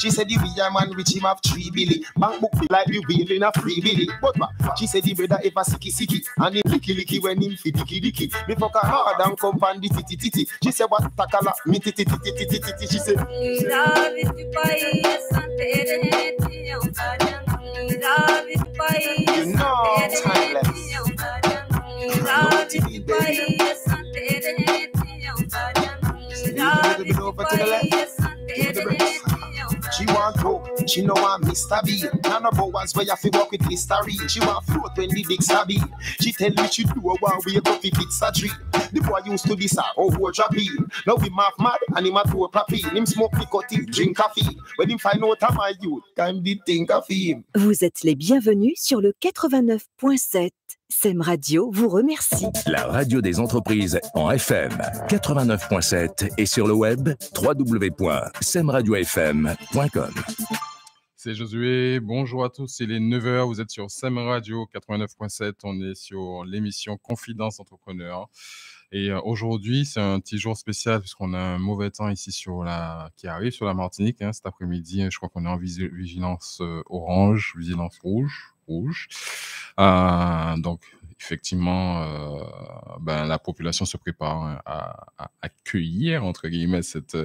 She said the real man rich him have 3 billy. Bank book feel like the wheel in a free billy. But she said the brother ever sicky and him licky when him fi dicky. Me fuck her hard and come pan the titi. She said what takala me titi. She said you know timeless. She want hope, she know I'm Mr. B. None of us where you fi walk with Listerine. She want float when the big stabby. She tell me she do a one wake up if it's a dream. The boy used to this oh drop in. Now we mad and him a do a papi. Him smoke nicotine, drink coffee. When him find out I'm my youth, time did think of him. Vous êtes les bienvenus sur le 89.7. SEM Radio vous remercie. La radio des entreprises en FM 89.7 et sur le web www.semradiofm.com. C'est Josué, bonjour à tous, il est 9h, vous êtes sur SEM Radio 89.7, on est sur l'émission Confidence Entrepreneur. Et aujourd'hui, c'est un petit jour spécial puisqu'on a un mauvais temps ici qui arrive sur la Martinique. Cet après-midi, je crois qu'on est en vigilance orange, vigilance rouge. Donc, effectivement, la population se prépare à accueillir, entre guillemets, cet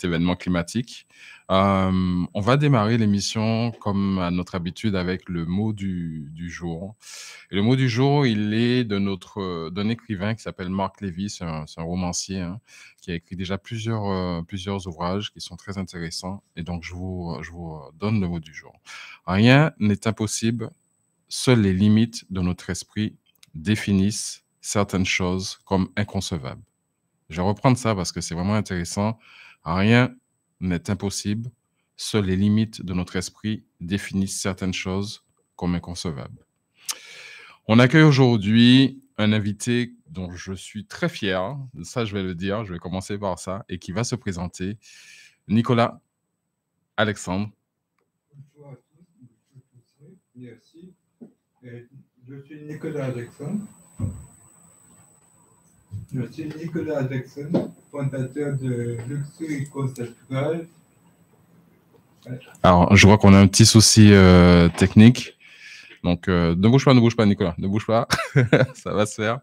événement climatique. On va démarrer l'émission, comme à notre habitude, avec le mot du jour. Et le mot du jour, il est d'un écrivain qui s'appelle Marc Lévy, c'est un romancier qui a écrit déjà plusieurs ouvrages qui sont très intéressants. Et donc, je vous donne le mot du jour. Rien n'est impossible, seules les limites de notre esprit définissent certaines choses comme inconcevables. Je vais reprendre ça parce que c'est vraiment intéressant. Rien n'est impossible, seules les limites de notre esprit définissent certaines choses comme inconcevables. On accueille aujourd'hui un invité dont je suis très fier, ça je vais le dire, je vais commencer par ça, et qui va se présenter, Nicolas Alexandre. Bonjour à tous, merci. Je suis Nicolas Alexandre, fondateur de Luxury Concept Drive. Alors, je vois qu'on a un petit souci technique. Donc, ne bouge pas, Nicolas, ne bouge pas. Ça va se faire.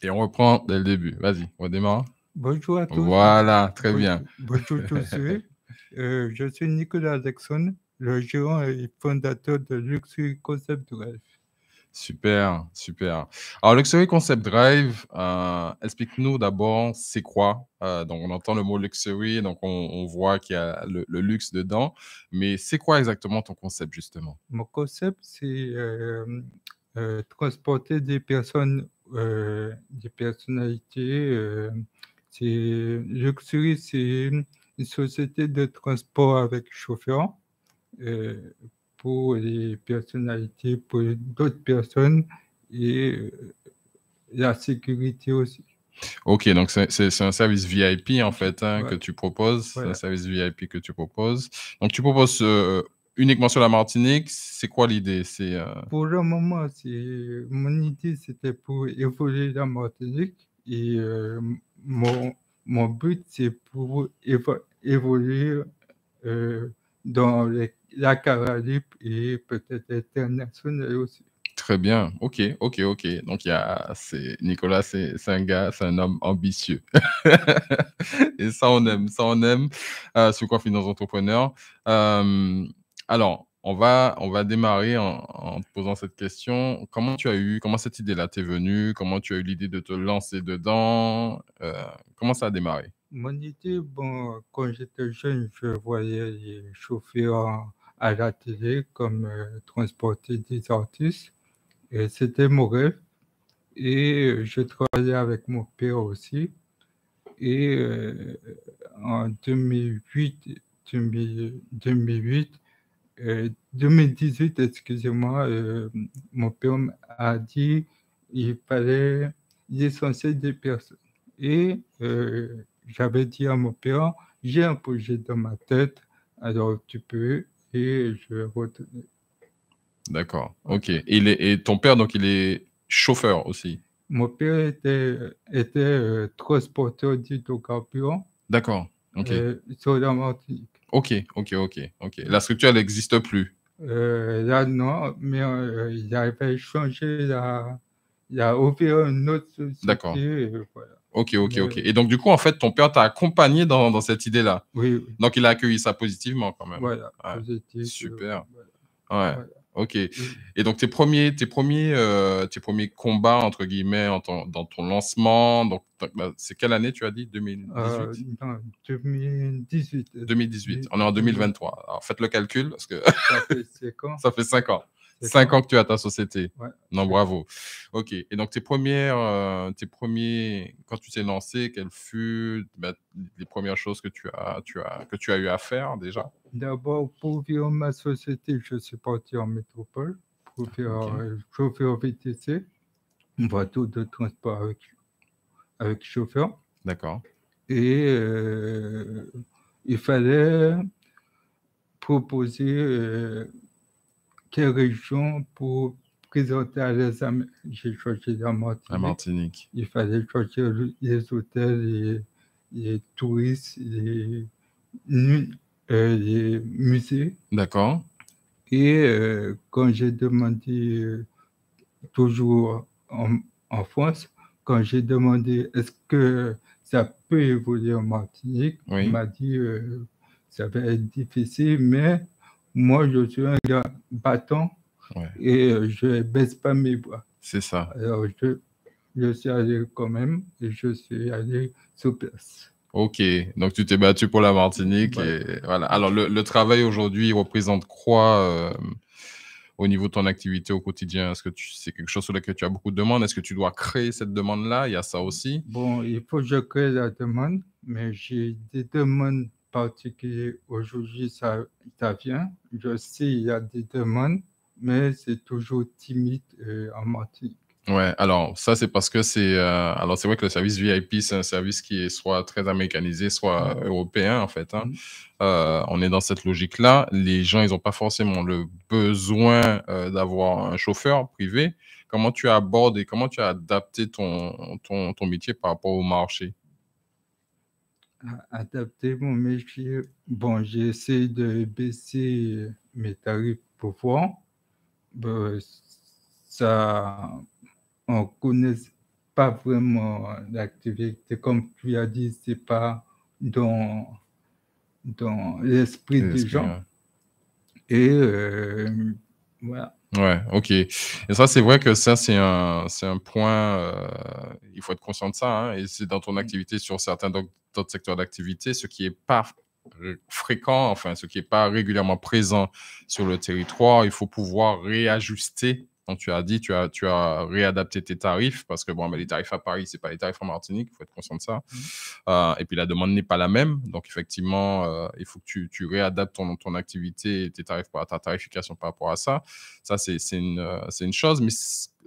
Et on reprend dès le début. Vas-y, on démarre. Bonjour à tous. Voilà, très bien. Bonjour à tous. Je suis Nicolas Alexandre, le gérant et fondateur de Luxury Concept Drive. Super. Alors, Luxury Concept Drive, explique-nous d'abord c'est quoi. Donc, on entend le mot luxury, donc on voit qu'il y a le luxe dedans. Mais c'est quoi exactement ton concept, justement? Mon concept, c'est transporter des personnes, des personnalités. Luxury, c'est une société de transport avec chauffeur. Pour les personnalités, pour d'autres personnes et la sécurité aussi. Ok, donc c'est un service VIP en fait Ouais. que tu proposes. Voilà. C'est un service VIP que tu proposes. Donc tu proposes uniquement sur la Martinique. C'est quoi l'idée? Pour le moment, mon idée, c'était pour évoluer la Martinique et mon but, c'est pour évoluer dans la Caraïbe et peut-être international aussi. Très bien. Ok. Donc Nicolas, c'est un homme ambitieux. Et ça on aime. Sur Confidence Entrepreneur. Alors, on va démarrer en te posant cette question. Comment cette idée-là t'est venue? Comment tu as eu l'idée de te lancer dedans? Comment ça a démarré? Mon idée, quand j'étais jeune, je voyais les chauffeurs à la télé comme transporter des artistes. Et c'était mon rêve. Et je travaillais avec mon père aussi. Et en 2018, excusez-moi, mon père a dit qu'il fallait licencier des personnes. Et j'avais dit à mon père, j'ai un projet dans ma tête, alors tu peux, et je vais retourner. D'accord, ok. Et ton père, donc, il est chauffeur aussi? Mon père était transporteur d'hydrocarbures D'accord. Ok. Sur la Martinique. Ok. La structure, elle n'existe plus. Là, non, mais il avait changé il a ouvert une autre D'accord. société. Voilà. Ok. Mais- Et donc, du coup, en fait, ton père t'a accompagné dans cette idée-là. Oui. Donc, il a accueilli ça positivement quand même. Voilà, Ouais. positif. Super. Voilà. Ouais. Voilà. Ok. Et donc, tes premiers combats, entre guillemets, dans ton lancement, donc, c'est quelle année tu as dit? 2018? Non, 2018. 2018. On est en 2023. Alors, faites le calcul parce que Ça fait 5 ans. ça fait 5 ans. 5 5 ans que tu as ta société. Ouais. Non, bravo. Ok. Et donc, tes premiers, quand tu t'es lancé, quelles furent les premières choses que tu as eu à faire déjà? D'abord, pour ouvrir ma société, je suis parti en métropole pour faire chauffeur VTC, voiture de transport avec chauffeur. D'accord. Et il fallait proposer quelle région pour présenter à l'examen. J'ai choisi la Martinique. La Martinique. Il fallait choisir les hôtels, les touristes, les musées. D'accord. Et quand j'ai demandé, toujours en France, quand j'ai demandé est-ce que ça peut évoluer en Martinique, Oui. on m'a dit ça va être difficile, mais moi je suis un gars battant et je ne baisse pas mes bras. C'est ça. Alors je suis allé quand même et je suis allé sur place. Ok, donc tu t'es battu pour la Martinique. Voilà. Et voilà. Alors, le travail aujourd'hui représente quoi au niveau de ton activité au quotidien? Est-ce que c'est quelque chose sur lequel tu as beaucoup de demandes? Est-ce que tu dois créer cette demande-là? Il y a ça aussi? Bon, il faut que je crée la demande, mais j'ai des demandes particulières. Aujourd'hui, ça vient. Je sais, il y a des demandes, mais c'est toujours timide en Martinique. Ouais, alors ça, c'est parce que alors c'est vrai que le service VIP, c'est un service qui est soit très américanisé, soit européen, en fait, hein. On est dans cette logique-là. Les gens, ils n'ont pas forcément le besoin d'avoir un chauffeur privé. Comment tu abordes et comment tu as adapté ton métier par rapport au marché? Adapter mon métier. Bon, j'ai essayé de baisser mes tarifs pour voir. Ben, ça, on ne connaît pas vraiment l'activité. Comme tu as dit, ce n'est pas dans l'esprit des gens. Ouais. Et voilà. Ouais, ok. Et ça, c'est vrai que ça, c'est un point, il faut être conscient de ça, hein, et c'est dans ton activité sur certains d'autres secteurs d'activité, ce qui est pas fréquent, enfin, ce qui est pas régulièrement présent sur le territoire, il faut pouvoir réajuster. Donc, tu as dit, tu as réadapté tes tarifs parce que bon, les tarifs à Paris, c'est pas les tarifs en Martinique, il faut être conscient de ça. Et puis la demande n'est pas la même, donc effectivement, il faut que tu réadaptes ton activité et tes tarifs, ta tarification par rapport à ça. Ça, c'est une chose, mais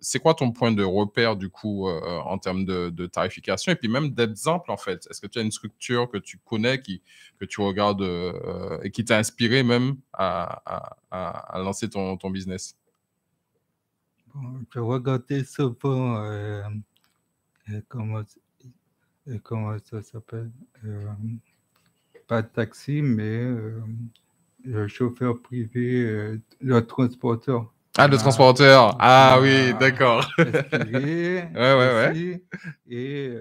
c'est quoi ton point de repère du coup en termes de tarification et puis même d'exemple en fait? Est-ce que tu as une structure que tu connais, que tu regardes et qui t'a inspiré même à lancer ton business? Bon, je regardais souvent, comment ça s'appelle? Pas taxi, mais le chauffeur privé, le transporteur. Ah, le transporteur. Ah oui, d'accord. Ouais. Et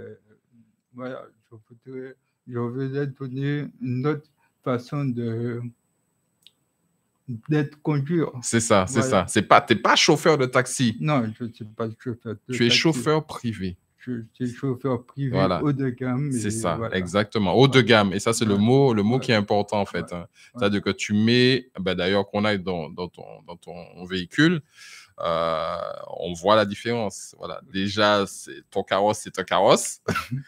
voilà, je voulais donner une autre façon d'être conduire. C'est ça, c'est Voilà. ça. T'es pas chauffeur de taxi. Non, je ne suis pas chauffeur de Tu es taxi. chauffeur privé. Je suis chauffeur privé Voilà. haut de gamme. C'est ça, voilà. exactement. Haut de gamme. Et ça, c'est le mot qui est important, en fait. Ouais. Hein. C'est-à-dire que tu mets, d'ailleurs, qu'on aille dans ton véhicule, on voit la différence. Voilà. Déjà, ton carrosse, c'est un carrosse.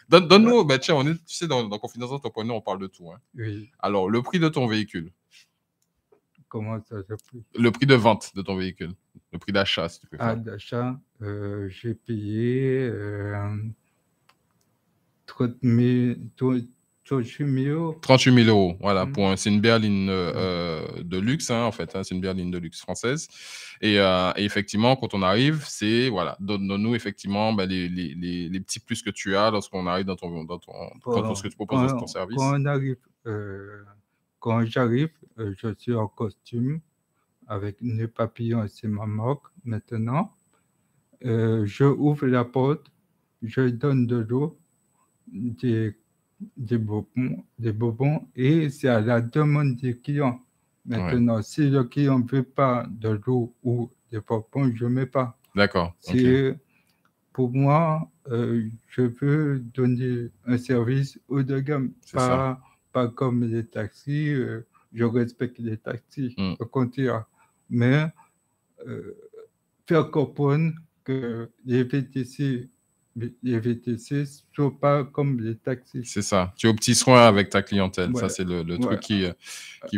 Donne-nous, tiens, tu sais, dans Confidence d'entrepreneur, on parle de tout. Hein. Oui. Alors, le prix de ton véhicule. Comment ça s'appelle? Le prix de vente de ton véhicule. Le prix d'achat, si tu peux. D'achat, j'ai payé 30 000 38 000 €. 38 000 €, voilà. C'est une berline de luxe, hein, en fait. Hein, c'est une berline de luxe française. Et effectivement, quand on arrive, c'est, voilà, donne-nous effectivement les petits plus que tu as lorsqu'on arrive dans ce que tu proposes dans ton service. Quand j'arrive, je suis en costume avec nœud papillon, c'est ma marque maintenant. Je ouvre la porte, je donne de l'eau, des bonbons, et c'est à la demande des clients. Maintenant, si le client ne veut pas de l'eau ou des bonbons, je ne mets pas. D'accord. Pour moi, je veux donner un service haut de gamme, pas comme les taxis. Je respecte les taxis, au contraire. Mais faire comprendre que les VTC ne sont pas comme les taxis. C'est ça. Tu es au petit soin avec ta clientèle. Ouais. Ça, c'est le truc qu'il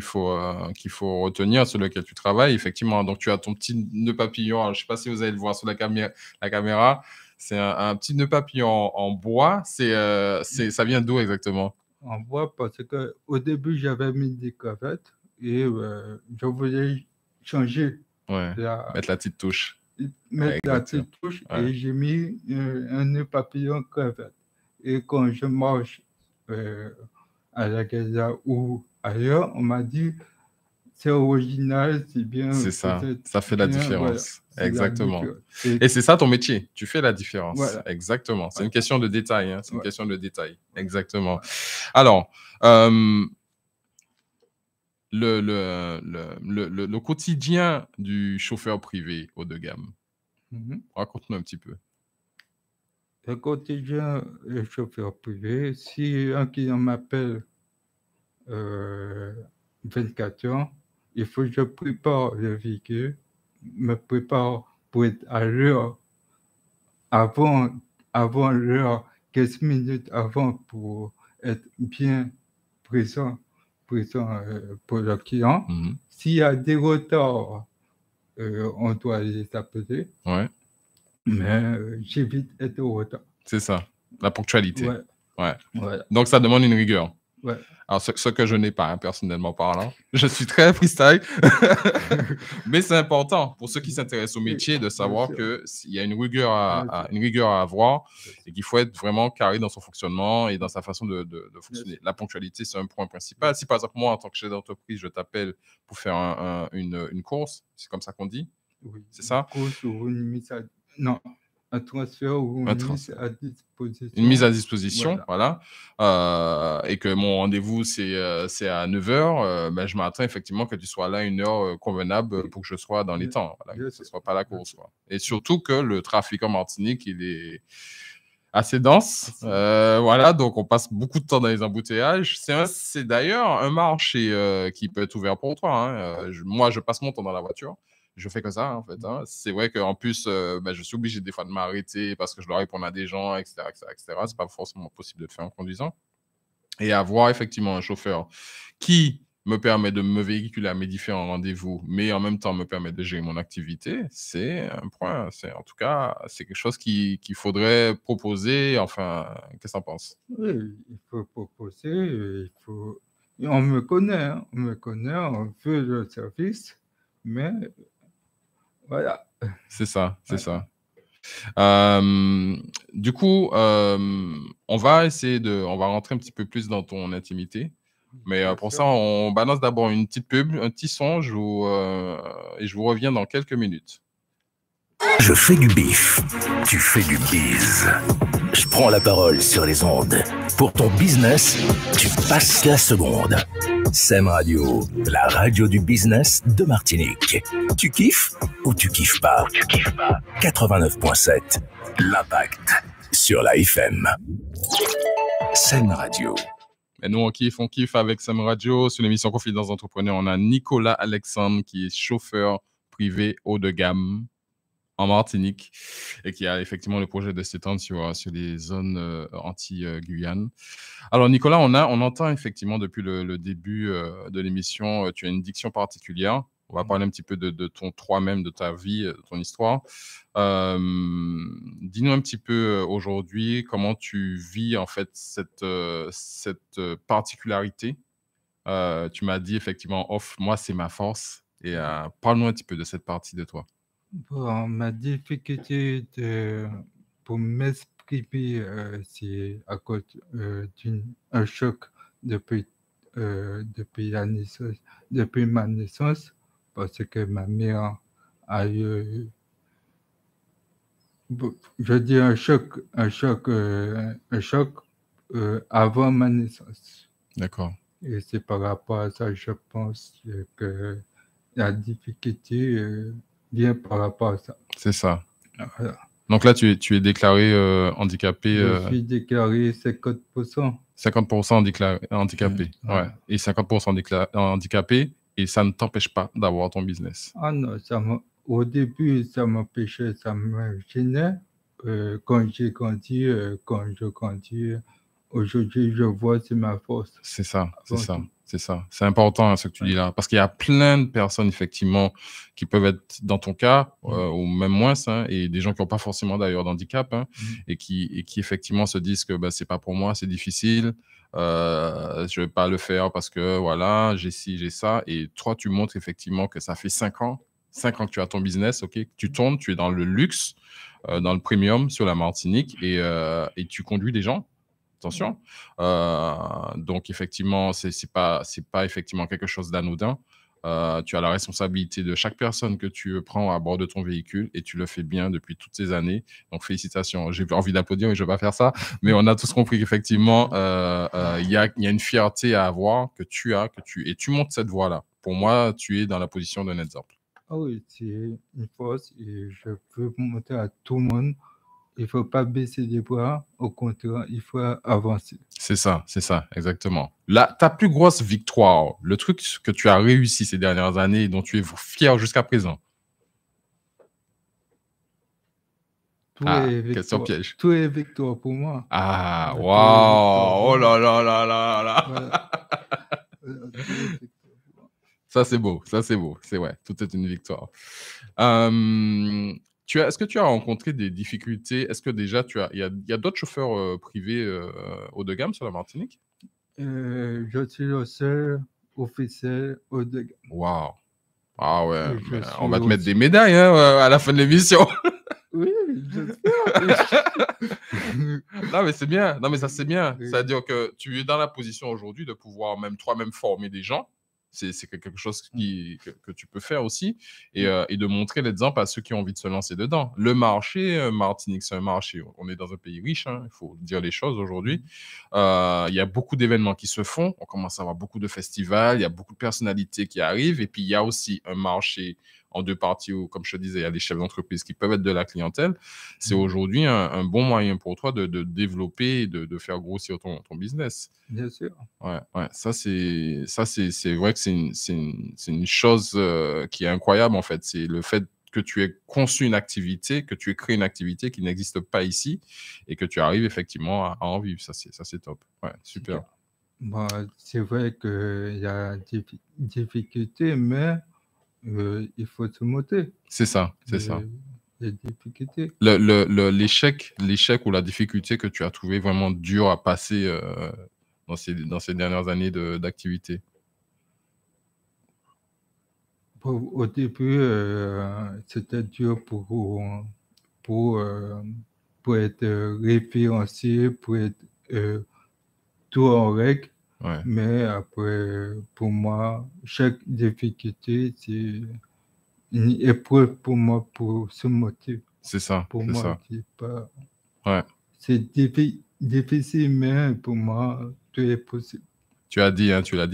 faut retenir, sur lequel tu travailles. Effectivement, donc tu as ton petit nœud papillon. Alors, je ne sais pas si vous allez le voir sur la caméra. C'est un petit nœud papillon en bois. Ça vient d'où exactement? En bois, parce qu'au début, j'avais mis des crevettes et je voulais changer. Mettre la petite touche. Et j'ai mis un nœud papillon crevette. Et quand je marche à la Gaza ou ailleurs, on m'a dit c'est original, c'est bien. C'est ça, ça fait la différence. Voilà, exactement. Et c'est ça ton métier, tu fais la différence. Voilà. Exactement. C'est une question de détail. Hein. C'est une question de détail. Exactement. Alors, le quotidien du chauffeur privé haut de gamme. Raconte-nous un petit peu. Le quotidien du chauffeur privé, si un client m'appelle 24 heures, il faut que je prépare le véhicule, me prépare pour être à l'heure, avant l'heure, 15 minutes avant, pour être bien présent pour le client. S'il y a des retards, on doit les appeler. Ouais. Mais j'évite d'être au retard. C'est ça, la ponctualité. Ouais. Donc, ça demande une rigueur. Ouais. Alors, ce que je n'ai pas, hein, personnellement parlant. Je suis très freestyle. Mais c'est important pour ceux qui s'intéressent au métier de savoir qu'il y a une rigueur à avoir et qu'il faut être vraiment carré dans son fonctionnement et dans sa façon de fonctionner. La ponctualité, c'est un point principal. Si, par exemple, moi, en tant que chef d'entreprise, je t'appelle pour faire une course, c'est comme ça qu'on dit? Oui. C'est ça? Une course ou une mise à... Non. Un transfert ou une mise à disposition. Une mise à disposition, voilà. Et que mon rendez-vous, c'est à 9 h, je m'attends effectivement que tu sois là une heure convenable pour que je sois dans les temps. Voilà, que ce ne soit pas la course. Quoi. Et surtout que le trafic en Martinique, il est assez dense. Voilà, donc on passe beaucoup de temps dans les embouteillages. C'est d'ailleurs un marché qui peut être ouvert pour toi. Hein. Moi, je passe mon temps dans la voiture. Je fais que ça, en fait. Hein. C'est vrai qu'en plus, je suis obligé des fois de m'arrêter parce que je dois répondre à des gens, etc. C'est pas forcément possible de le faire en conduisant. Et avoir effectivement un chauffeur qui me permet de me véhiculer à mes différents rendez-vous, mais en même temps me permet de gérer mon activité, c'est un point. En tout cas, c'est quelque chose qu'il faudrait proposer. Enfin, qu'est-ce que tu en penses? Oui, il faut proposer. On me connaît, on veut le service, mais... Voilà. C'est ça. Du coup, on va rentrer un petit peu plus dans ton intimité. Mais pour ça, on balance d'abord une petite pub, un petit son, et je vous reviens dans quelques minutes. Je fais du bif, tu fais du biz. Je prends la parole sur les ondes. Pour ton business, tu passes la seconde. SEM Radio, la radio du business de Martinique. Tu kiffes ou tu kiffes pas? 89.7, l'impact sur la FM. SEM Radio. Et nous, on kiffe avec SEM Radio. Sur l'émission Confidence d'entrepreneur, on a Nicolas Alexandre qui est chauffeur privé haut de gamme en Martinique et qui a effectivement le projet de s'étendre sur les zones anti-Guyane. Alors Nicolas, on entend effectivement depuis le début de l'émission, tu as une diction particulière. On va parler un petit peu de ton toi-même, de ta vie, de ton histoire. Dis-nous un petit peu aujourd'hui comment tu vis en fait cette particularité. Tu m'as dit effectivement, off, moi, c'est ma force. Et parle-nous un petit peu de cette partie de toi. Bon, ma difficulté pour m'exprimer, c'est à cause d'un choc depuis, depuis depuis ma naissance, parce que ma mère a eu, je dis un choc avant ma naissance. D'accord. Et c'est par rapport à ça, je pense que la difficulté vient par rapport à ça. C'est ça. Voilà. Donc là, tu es déclaré handicapé. Je suis déclaré 50%. 50% handicapé. Voilà. Ouais. Et 50% handicapé. Et ça ne t'empêche pas d'avoir ton business. Ah non, au début, ça m'empêchait, ça me gênait. Quand j'ai grandi, quand je grandis, aujourd'hui, je vois c'est ma force. C'est ça, c'est Avant ça, tout. c'est ça. C'est important hein, ce que tu dis là, parce qu'il y a plein de personnes effectivement qui peuvent être dans ton cas, ou même moins, hein, et des gens qui n'ont pas forcément d'ailleurs d'handicap, hein, et qui effectivement se disent que bah, c'est pas pour moi, c'est difficile, je vais pas le faire parce que voilà, j'ai ci, j'ai ça, et toi tu montres effectivement que ça fait 5 ans que tu as ton business, ok, que tu tournes, tu es dans le luxe, dans le premium sur la Martinique, et tu conduis des gens. Attention. Donc, effectivement, c'est pas effectivement quelque chose d'anodin. Tu as la responsabilité de chaque personne que tu prends à bord de ton véhicule et tu le fais bien depuis toutes ces années. Donc, félicitations. J'ai envie d'applaudir, mais je ne vais pas faire ça. Mais on a tous compris qu'effectivement, il y a une fierté à avoir que tu as, et tu montes cette voie-là. Pour moi, tu es dans la position d'un exemple. Ah oui, c'est une force et je peux montrer à tout le monde. Il ne faut pas baisser les bras, au contraire, il faut avancer. C'est ça, exactement. Là, ta plus grosse victoire, le truc que tu as réussi ces dernières années et dont tu es fier jusqu'à présent. Question piège. Tout est victoire pour moi. Ah, Tout est waouh! Oh là victoire. là là là là! Voilà. Tout est victoire pour moi. Ça, c'est beau. C'est ouais, tout est une victoire. Est-ce que tu as rencontré des difficultés? Est-ce que déjà, il y a d'autres chauffeurs privés haut de gamme sur la Martinique? Je suis le seul officiel haut de gamme. Waouh! Ah ouais, Et je on va te suis mettre des médailles hein, à la fin de l'émission. Oui, j'espère. Non, mais c'est bien. Non, mais ça, c'est bien. Oui. C'est-à-dire que tu es dans la position aujourd'hui de pouvoir même toi-même former des gens. C'est quelque chose que tu peux faire aussi et de montrer l'exemple à ceux qui ont envie de se lancer dedans. Le marché, Martinique, c'est un marché. On est dans un pays riche, hein, il faut dire les choses aujourd'hui. Il y a beaucoup d'événements qui se font. On commence à avoir beaucoup de festivals. Il y a beaucoup de personnalités qui arrivent. Et puis, il y a aussi un marché en deux parties où, comme je te disais, il y a des chefs d'entreprise qui peuvent être de la clientèle. C'est aujourd'hui un bon moyen pour toi de développer et de faire grossir ton business. Bien sûr. Ouais, ça c'est vrai que c'est une chose qui est incroyable en fait. C'est le fait que tu aies conçu une activité, que tu aies créé une activité qui n'existe pas ici et que tu arrives effectivement à en vivre. Ça c'est top. Ouais, super. Bon, c'est vrai qu'il y a des difficultés, mais il faut se monter. C'est ça, c'est ça. Les difficultés. L'échec ou la difficulté que tu as trouvé vraiment dur à passer dans ces dernières années d'activité. Au début, c'était dur pour être référencé, pour être tout en règle. Ouais. Mais après, pour moi, chaque difficulté, c'est une épreuve pour moi pour se motiver. C'est ça. Pour moi, c'est pas. Ouais. C'est difficile, mais pour moi, tout est possible. Tu l'as dit,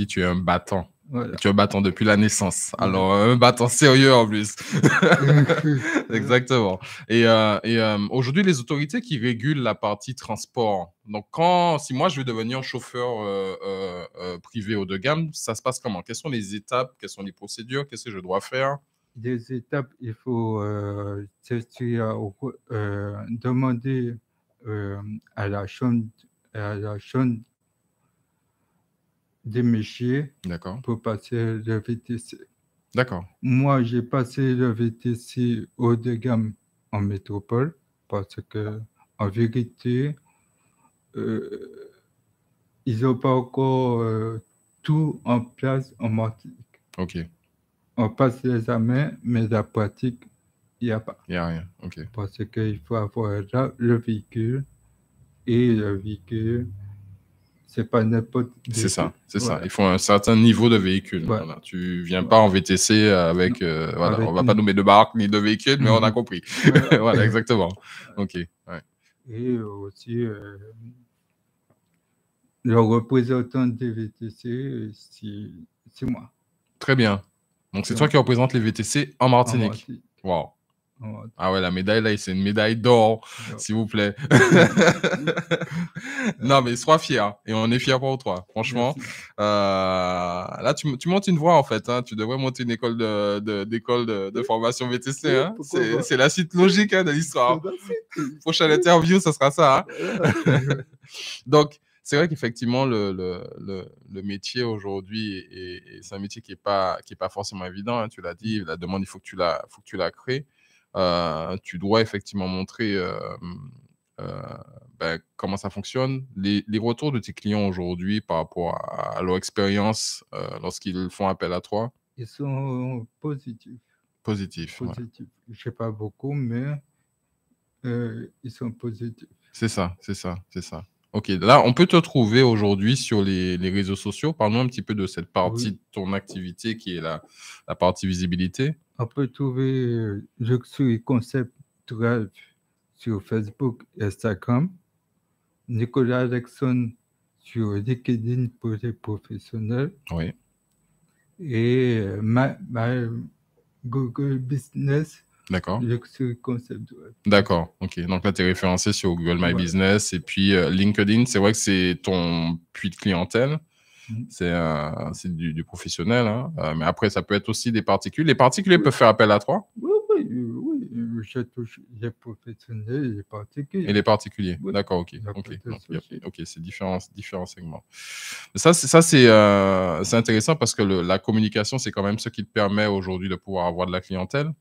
tu es un battant. Voilà. Tu es un battant depuis la naissance. Alors, un battant sérieux en plus. Exactement. Et aujourd'hui, les autorités qui régulent la partie transport. Donc, si moi, je veux devenir chauffeur privé haut de gamme, ça se passe comment? Quelles sont les étapes? Quelles sont les procédures? Qu'est-ce que je dois faire? Des étapes, il faut demander à la chambre des métiers D'accord. pour passer le VTC. D'accord. Moi, j'ai passé le VTC haut de gamme en métropole parce que, en vérité, euh, ils n'ont pas encore tout en place en Martinique. Ok. On passe l'examen, mais la pratique, il n'y a pas. Il n'y a rien. Ok. Parce qu'il faut avoir le véhicule, et le véhicule, c'est pas n'importe quel C'est ça, véhicule. c'est ça. Voilà. Il faut un certain niveau de véhicule. Ouais. Voilà. Tu viens pas en VTC avec... voilà. Avec On va pas nommer de marque ni de véhicule, mais on a compris. Voilà. Voilà, exactement. Ok. Ouais. Et aussi, le représentant des VTC, c'est moi. Très bien. Donc, c'est C'est toi moi. qui représente les VTC en En Martinique. Martinique. Wow. En Martinique. Ah ouais, la médaille là, c'est une médaille d'or, Non. s'il vous plaît. Non, mais sois fier. Et on est fiers pour toi. Franchement, Merci. là, tu montes une voie, en fait. Hein. Tu devrais monter une école de formation VTC. Oui, Hein. pourquoi pas. C'est la suite logique hein, de l'histoire. C'est la suite. Prochaine interview, ça sera ça. Hein. Voilà. Donc, c'est vrai qu'effectivement, le métier aujourd'hui, c'est un métier qui est pas forcément évident. Hein. Tu l'as dit, la demande, il faut que tu la crées. Tu dois effectivement montrer comment ça fonctionne. Les retours de tes clients aujourd'hui par rapport à leur expérience lorsqu'ils font appel à toi. Ils sont positifs. Positif. Ouais. Positifs. Je ne sais pas beaucoup, mais ils sont positifs. C'est ça. Ok, là, on peut te trouver aujourd'hui sur les réseaux sociaux. Parle-nous un petit peu de cette partie de ton activité qui est la partie visibilité. On peut trouver Luxury Concept Drive sur Facebook et Instagram, Nicolas Alexon sur LinkedIn pour les professionnels Oui. et ma Google Business. D'accord. Luxury Concept Drive. D'accord, ok. Donc là, tu es référencé sur Google My Business et puis LinkedIn, c'est vrai que c'est ton puits de clientèle. C'est du professionnel. Hein. Mais après, ça peut être aussi des particuliers. Les particuliers peuvent faire appel à toi? Oui. Je touche les professionnels et les particuliers. Et les particuliers. Oui. D'accord, ok. Donc, c'est différents segments. Ça, c'est intéressant parce que la communication, c'est quand même ce qui te permet aujourd'hui de pouvoir avoir de la clientèle.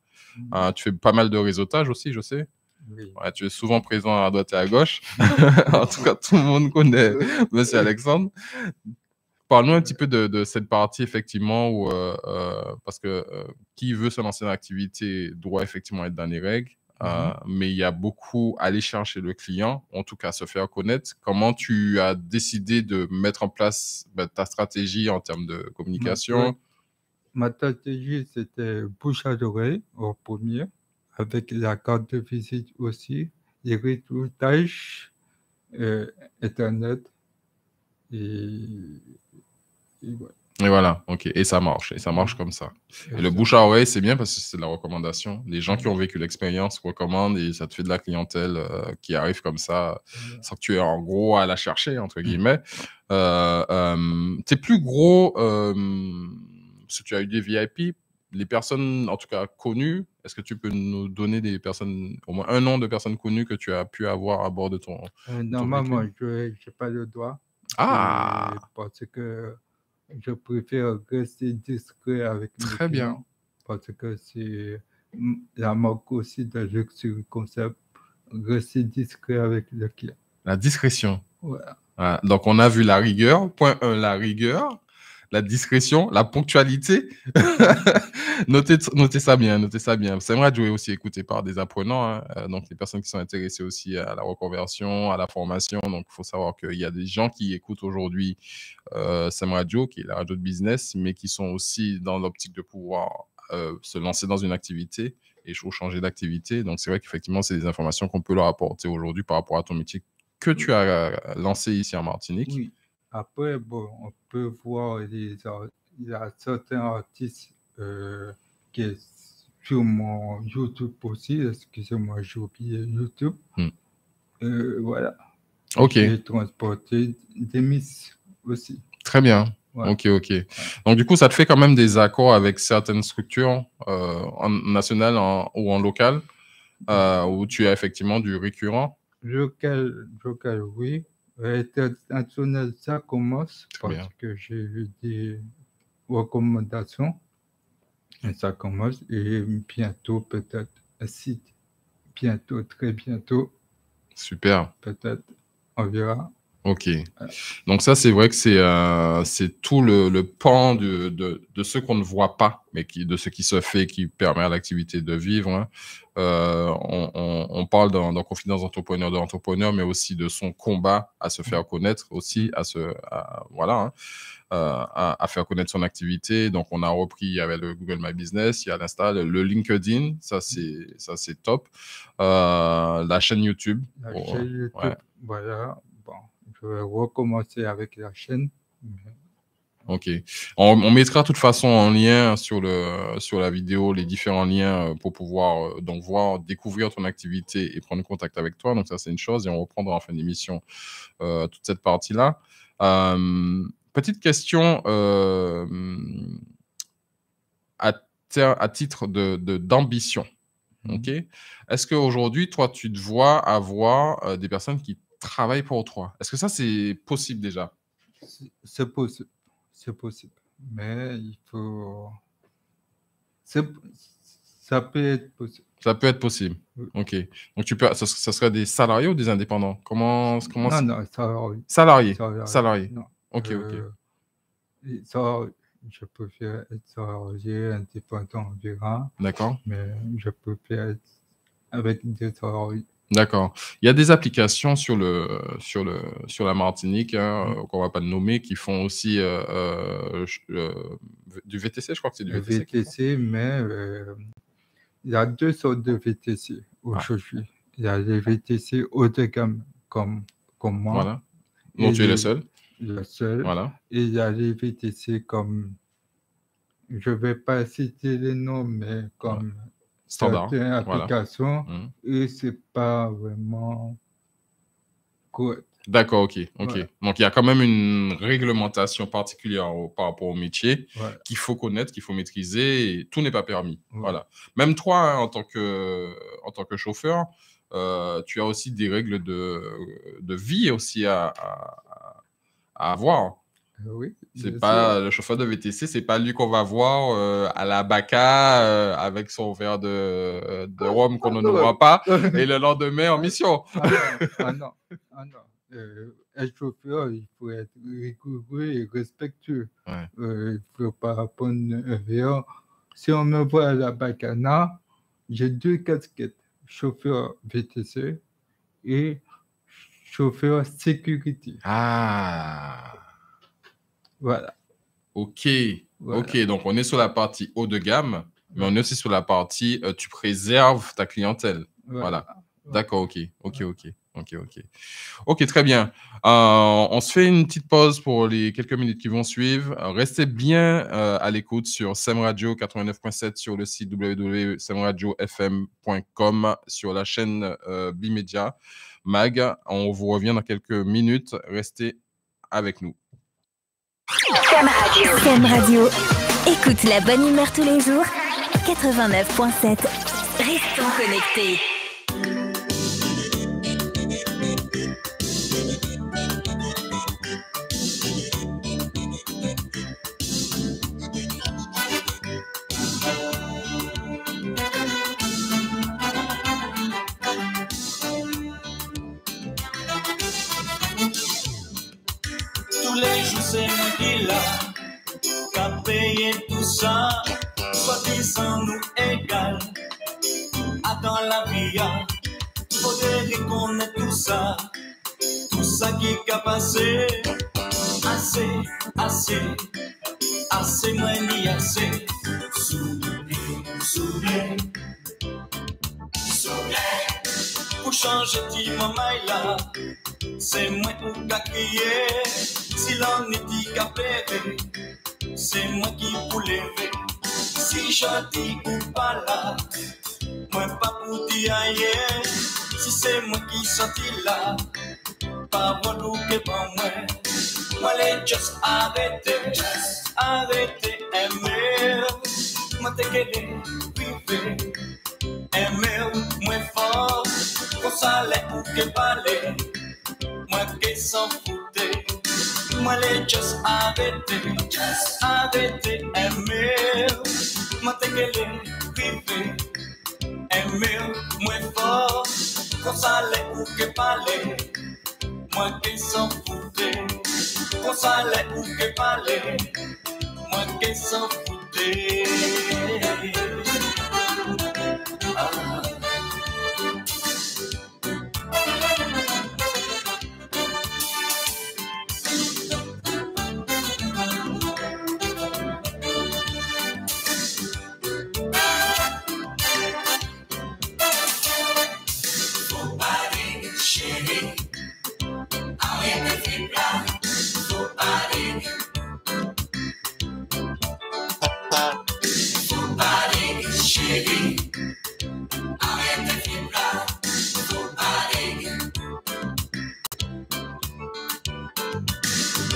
Tu fais pas mal de réseautage aussi, je sais. Oui. Ouais, tu es souvent présent à droite et à gauche. En tout cas, tout le monde connaît Monsieur Alexandre. Parle-nous un petit peu de cette partie, effectivement, où, parce que qui veut se lancer dans l'activité doit effectivement être dans les règles, mais il y a beaucoup à aller chercher le client, en tout cas se faire connaître. Comment tu as décidé de mettre en place ta stratégie en termes de communication? Ma stratégie, c'était bouche à oreille au premier, avec la carte de visite aussi, les réseautages, Internet et voilà, ok. Et ça marche. Comme ça. Et le bouche à oreille, c'est bien parce que c'est de la recommandation. Les gens qui ont vécu l'expérience recommandent et ça te fait de la clientèle qui arrive comme ça, sans que tu aies en gros à la chercher, entre guillemets. Tes plus gros, parce que tu as eu des VIP, les personnes, en tout cas connues, est-ce que tu peux nous donner des personnes, au moins un nom de personnes connues que tu as pu avoir à bord de ton normalement, je n'ai pas le droit. Parce que je préfère rester discret avec mes clients. Très bien. Parce que c'est la marque aussi de Luxury Concept, rester discret avec le client. La discrétion. Voilà. Donc, on a vu la rigueur. Point 1, la rigueur. La discrétion, la ponctualité. Notez ça bien. C'est vrai, Joe est aussi écouté par des apprenants, hein, donc les personnes qui sont intéressées aussi à la reconversion, à la formation. Donc, il faut savoir qu'il y a des gens qui écoutent aujourd'hui Sam Radio, qui est la radio de business, mais qui sont aussi dans l'optique de pouvoir se lancer dans une activité et changer d'activité. Donc, c'est vrai qu'effectivement, c'est des informations qu'on peut leur apporter aujourd'hui par rapport à ton métier que tu as lancé ici en Martinique. Oui. Après, on peut voir, il y a certains artistes qui est sur mon YouTube aussi. Excusez-moi, j'ai oublié YouTube. Voilà. Ok. J'ai transporté des miss aussi. Très bien. Ouais. Ok. Donc, du coup, ça te fait quand même des accords avec certaines structures en national ou en local où tu as effectivement du récurrent? Local, oui. International, ça commence parce que j'ai eu des recommandations. Et ça commence et bientôt, peut-être, si bientôt, très bientôt, Super. peut-être, on verra. Ok. Donc ça, c'est vrai que c'est tout le pan de ce qu'on ne voit pas, mais de ce qui se fait, qui permet à l'activité de vivre. Hein. On parle dans Confidence d'entrepreneur, mais aussi de son combat à se faire connaître, aussi voilà, hein, à faire connaître son activité. Donc on a repris, il y avait le Google My Business, il y a l'insta, le LinkedIn, ça c'est top. La chaîne YouTube. La chaîne YouTube, ouais. Voilà. Bon, je vais recommencer avec la chaîne. Ok. On mettra de toute façon en lien sur la vidéo les différents liens pour pouvoir donc découvrir ton activité et prendre contact avec toi. Donc ça, c'est une chose. Et on reprendra en fin d'émission toute cette partie-là. Petite question à titre d'ambition. Ok. Est-ce qu'aujourd'hui, toi, tu te vois avoir des personnes qui travaillent pour toi? Est-ce que ça, c'est possible déjà? C'est possible. C'est possible. Mais il faut... Ça peut être possible. Ça peut être possible. Oui. Ok. Donc, ça serait des salariés ou des indépendants? Comment Non, salariés. Salariés. Non. Ok. Je préfère être salarié, indépendant, on verra. D'accord. Mais je préfère être avec des salariés. D'accord. Il y a des applications sur la Martinique, hein, qu'on va pas nommer, qui font aussi du VTC, je crois que c'est du VTC. VTC, mais il y a deux sortes de VTC aujourd'hui. Il y a les VTC haut de gamme comme moi. Voilà. Donc tu es le seul. Le seul. Voilà. Et il y a les VTC comme, je vais pas citer les noms, mais comme standard certaines applications, et c'est pas vraiment correct. D'accord, ok. Voilà. Donc il y a quand même une réglementation particulière par rapport au métier qu'il faut connaître, qu'il faut maîtriser, et tout n'est pas permis. Voilà. Même toi, hein, en tant que chauffeur, tu as aussi des règles de vie aussi à avoir. Oui. C'est pas le chauffeur de VTC, c'est pas lui qu'on va voir à la Baca avec son verre de rhum qu'on ne voit pas et le lendemain en mission. Ah non. Un chauffeur, il faut être rigoureux et respectueux. Il faut pas prendre un verre. Si on me voit à la Bacana, j'ai deux casquettes, chauffeur VTC et chauffeur sécurité. Ah. Voilà. Ok. Donc on est sur la partie haut de gamme, mais on est aussi sur la partie tu préserves ta clientèle. Voilà. D'accord, ok, très bien. On se fait une petite pause pour les quelques minutes qui vont suivre. Restez bien à l'écoute sur SEM Radio 89.7 sur le site www.semradiofm.com sur la chaîne Bimedia Mag. On vous revient dans quelques minutes. Restez avec nous. SEM Radio. Écoute la bonne humeur tous les jours. 89.7. Restons connectés. C'est moi qui l'a, qu'à payer tout ça, soi-disant nous égal. Dans la vie, faudrait reconnaître tout ça qui a passé. Assez, moi ni assez. Souviens. Pour changer de maman là, c'est moi qui a crié. Si l'on est dit qu'à pleurer, c'est moi qui pour lever. Si je dis ou pas là, moi pas pour dire ailleurs. Si c'est moi qui sorti là, pas bon que pas moi. Moi les just arrêter aimer. Moi te querer vivre, aimer moins fort. Qu'on s'allait ou que parler, moi qui s'en foutais. Moi les just arrêter aimer. Moi t'es qu'elle est privée. Aimer, moi fort. Quand ça l'est ou que parler. Moi qui s'en foutais. Quand ça l'est ou que parler. Moi qui s'en foutais.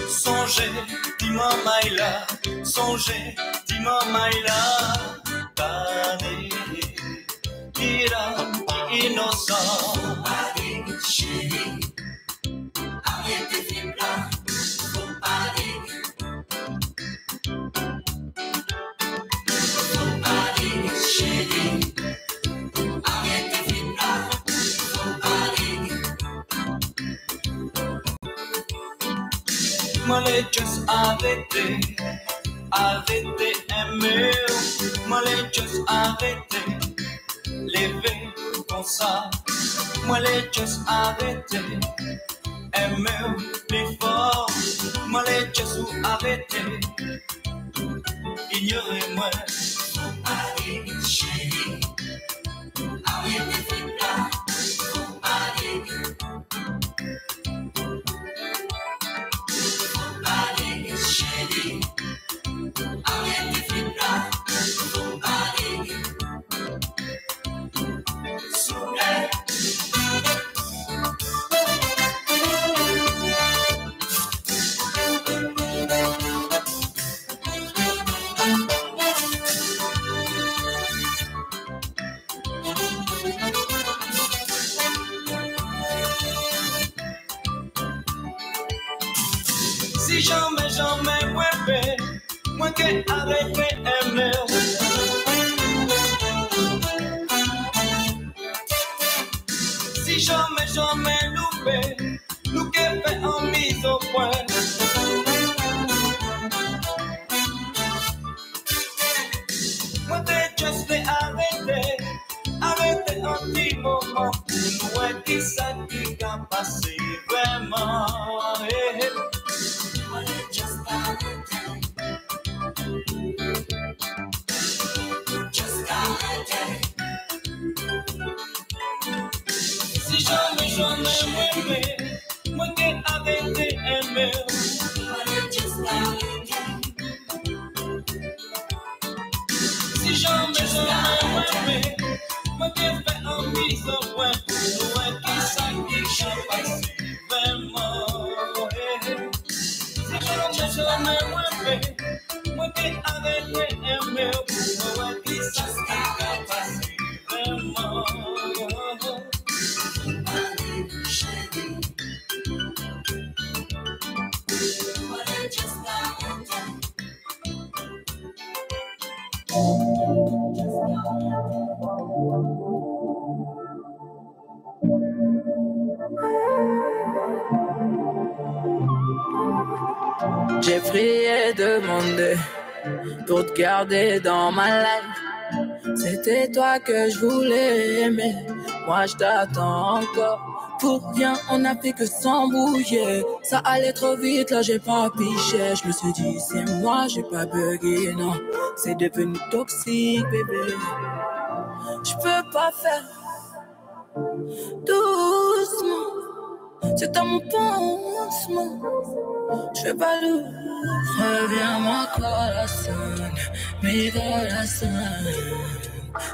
Songez, dis-moi Maïla, songez, dis-moi Maïla, Tane, Kira, innocent. Chérie, arrête de vivre là, faut parler. Faut parler, chérie, arrête de vivre là, faut parler. Moi les just arrêter, arrêter aimer. Moi les just arrêter, lever comme ça. Moi les just arrêter, aimer plus fort. Moi les just arrêter, ignorez-moi. Allez chérie, arrêtez de là, allez. Allez chérie, arrêtez de là, allez. Soleil. Si jamais moi fait, moi qui arrêté aimer. Si jamais loupé, nous qui fait en mise au point. Moi t'es juste arrêté, arrêté un petit moment. Nous est qui ça qui a passé vraiment. Just si jamais moi qui arrêté aimer. Si jamais moi qui fait en mise au point. Nous est qui ça qui a passé vraiment. Moi qui arrêté aimer, moi qui ça qui a passé vraiment. Chérie, j'ai prié, demandé pour te garder dans ma life. C'était toi que je voulais aimer. Moi je t'attends encore. Pour rien, on a fait que s'embrouiller. Ça allait trop vite, là j'ai pas piché. Je me suis dit, c'est moi, j'ai pas bugué, non. C'est devenu toxique, bébé. Je peux pas faire doucement. C'est dans mon pansement. Je fais pas lourd. Reviens mon corazon, mi corazon.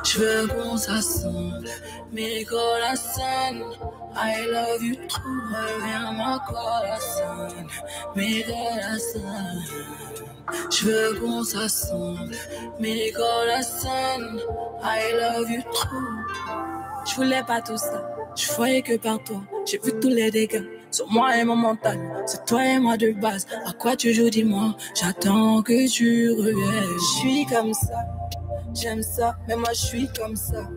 Je veux qu'on s'assemble, mi corazon. I love you trop. Reviens mon corazon, mi corazon. Je veux qu'on s'assemble, mi corazon. I love you trop. Je voulais pas tout ça, je voyais que par toi. J'ai vu tous les dégâts sur moi et mon mental. C'est toi et moi de base. À quoi tu joues, dis-moi. J'attends que tu reviennes. Je suis comme ça, J'aime ça, mais moi je suis comme ça.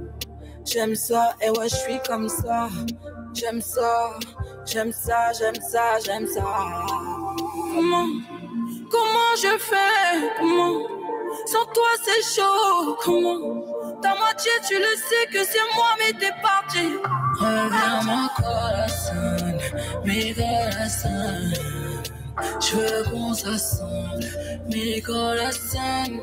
J'aime ça, et ouais je suis comme ça. J'aime ça, j'aime ça, j'aime ça, j'aime ça. Comment je fais? Comment? Sans toi c'est chaud. Comment? Ta moitié tu le sais que c'est moi mais t'es parti. Reviens mon corazón, mi corazón. Je veux qu'on s'assemble, mi corazón.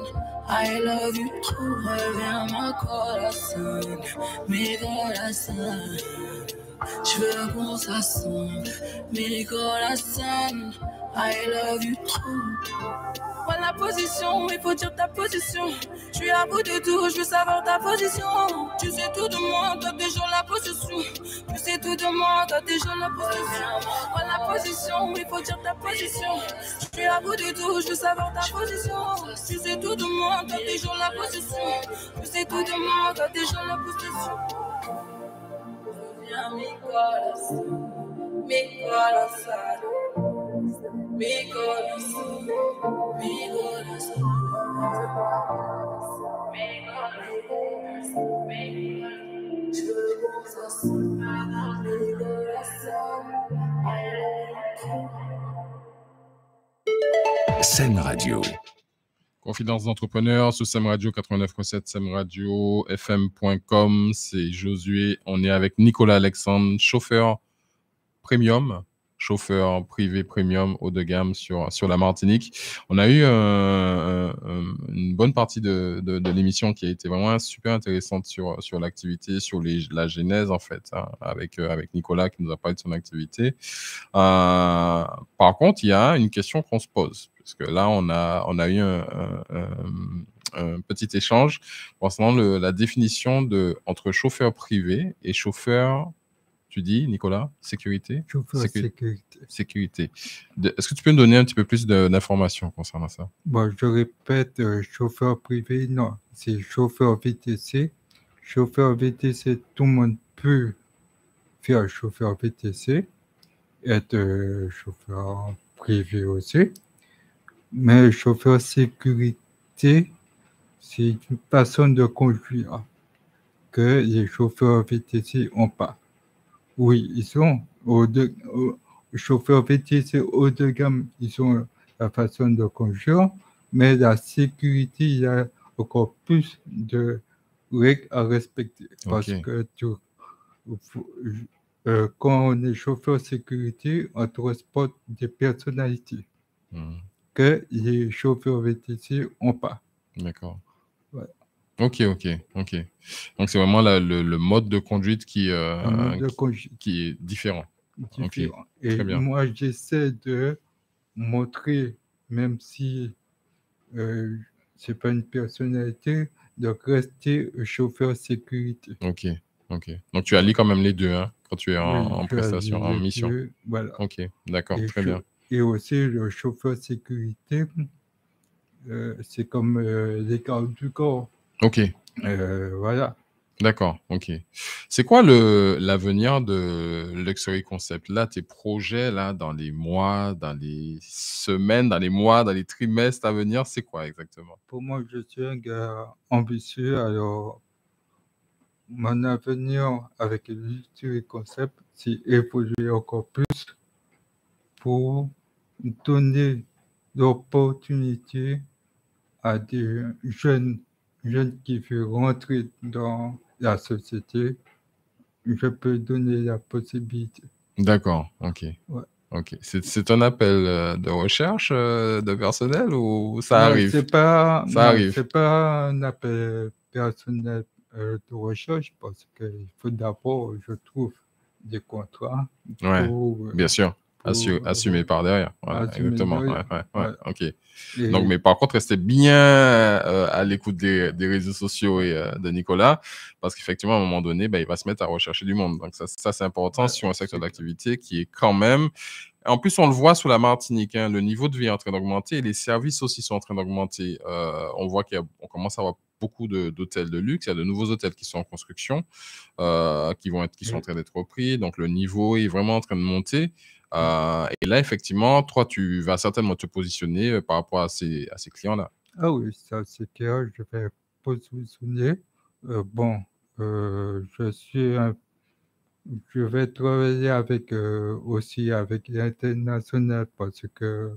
I love you trop. Reviens mon corazón, mi corazón. Je veux qu'on s'assemble, mi corazón. I love you trop. Voilà la position, il faut dire ta position. Je suis à bout de tout, je veux savoir ta position. Tu sais tout de moi, t'as déjà la possession. Tu sais tout de moi, t'as déjà la possession. Voilà la position, il faut dire ta position. Je suis à bout de tout, je veux savoir ta position. Tu sais tout de moi, t'as déjà la possession. Tu sais tout de moi, t'as déjà la possession. Viens mi corazón, mi corazón. Mi corazón, mi corazón, mi corazón, mi corazón, mi corazón. Sem Radio. Confidence d'entrepreneur sur Sem Radio 89.7, semradiofm.com. C'est Josué. On est avec Nicolas Alexandre, chauffeur premium. Chauffeur privé premium haut de gamme sur la Martinique. On a eu une bonne partie de l'émission qui a été vraiment super intéressante sur l'activité, sur la genèse en fait, hein, avec Nicolas qui nous a parlé de son activité. Par contre, il y a une question qu'on se pose parce que là on a eu un petit échange concernant la définition entre chauffeur privé et chauffeur. Tu dis, Nicolas, sécurité? Sécurité. Est-ce que tu peux nous donner un petit peu plus d'informations concernant ça? Bon, je répète, chauffeur privé, non, c'est chauffeur VTC. Chauffeur VTC, tout le monde peut faire chauffeur VTC, être chauffeur privé aussi. Mais chauffeur sécurité, c'est une façon de conduire que les chauffeurs VTC n'ont pas. Oui, ils sont chauffeurs VTC haut de gamme, ils ont la façon de conduire, mais la sécurité, il y a encore plus de règles à respecter. Parce que quand on est chauffeur sécurité, on transporte des personnalités que les chauffeurs VTC n'ont pas. D'accord. Ouais. Ok. Donc, c'est vraiment le mode de conduite qui est différent. Okay. Et très bien. Moi, j'essaie de montrer, même si ce n'est pas une personnalité, de rester chauffeur sécurité. Ok. Donc, tu allies quand même les deux, hein, quand tu es en prestation, en mission. Deux, voilà. Ok, d'accord, très bien. Et aussi, le chauffeur sécurité, c'est comme les gardes du corps. Ok. Voilà. D'accord, ok. C'est quoi l'avenir de Luxury Concept? Là, tes projets, là, dans les mois, dans les semaines, dans les mois, dans les trimestres à venir, c'est quoi exactement? Pour moi, je suis un gars ambitieux. Alors, mon avenir avec Luxury Concept, c'est évoluer encore plus pour donner l'opportunité à des jeunes qui veulent rentrer dans la société. Je peux donner la possibilité. D'accord, ok. Ouais. Ok. C'est un appel de recherche de personnel ou ça arrive? C'est pas un appel personnel de recherche parce qu'il faut d'abord, je trouve, des contrats. Bien sûr. Assumer par derrière. Voilà, exactement. Ouais. Ok. Et donc, mais par contre, restez bien à l'écoute des réseaux sociaux et de Nicolas, parce qu'effectivement, à un moment donné, il va se mettre à rechercher du monde. Donc, ça c'est important sur un secteur d'activité qui est quand même... En plus, on le voit sous la Martinique, hein, le niveau de vie est en train d'augmenter et les services aussi sont en train d'augmenter. On voit qu'on commence à avoir beaucoup d'hôtels de luxe. Il y a de nouveaux hôtels qui sont en construction, qui sont en train d'être repris. Donc, le niveau est vraiment en train de monter. Et là, effectivement, toi, tu vas certainement te positionner par rapport à ces clients-là. Ah oui, ça c'est clair. Je vais pour vous souligner. Bon, je vais travailler aussi avec l'international parce que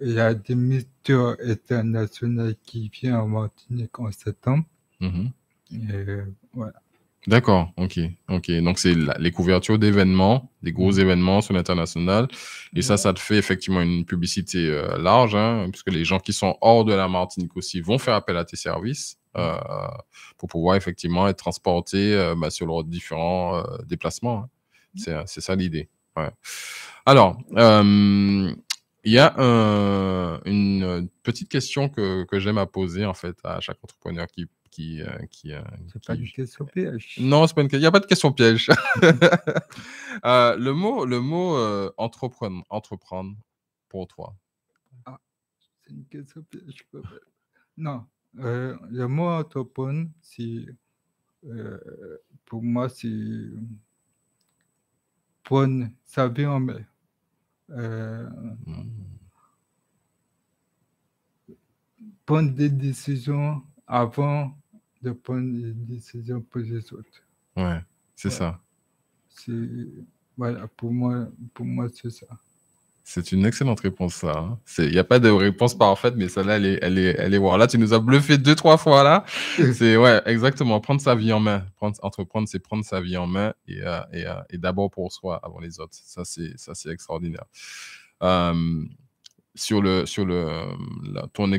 il y a des misters internationaux qui viennent en Martinique en septembre. Mhm. Et voilà. D'accord, ok. Donc, c'est les couvertures d'événements, des gros événements sur l'international. Et ça te fait effectivement une publicité large, hein, puisque les gens qui sont hors de la Martinique aussi vont faire appel à tes services pour pouvoir effectivement être transportés sur leurs différents déplacements, hein. C'est ça l'idée. Ouais. Alors, il y a une petite question que j'aime à poser en fait à chaque entrepreneur C'est pas une question piège. Non, c'est pas une... il n'y a pas de question piège. Le mot entreprendre pour toi. Ah, c'est une question piège. Non, le mot entreprendre, pour moi, c'est prendre sa vie en main. Prendre des décisions avant de prendre des décisions pour les autres. Ouais, c'est ça. Voilà, pour moi, c'est ça. C'est une excellente réponse, ça, hein. Il n'y a pas de réponse parfaite, mais celle-là, elle est wow. Là, tu nous as bluffé 2-3 fois, là. C'est, ouais, exactement. Prendre sa vie en main. Entreprendre, c'est prendre sa vie en main et d'abord pour soi, avant les autres. Ça, c'est extraordinaire. Sur ton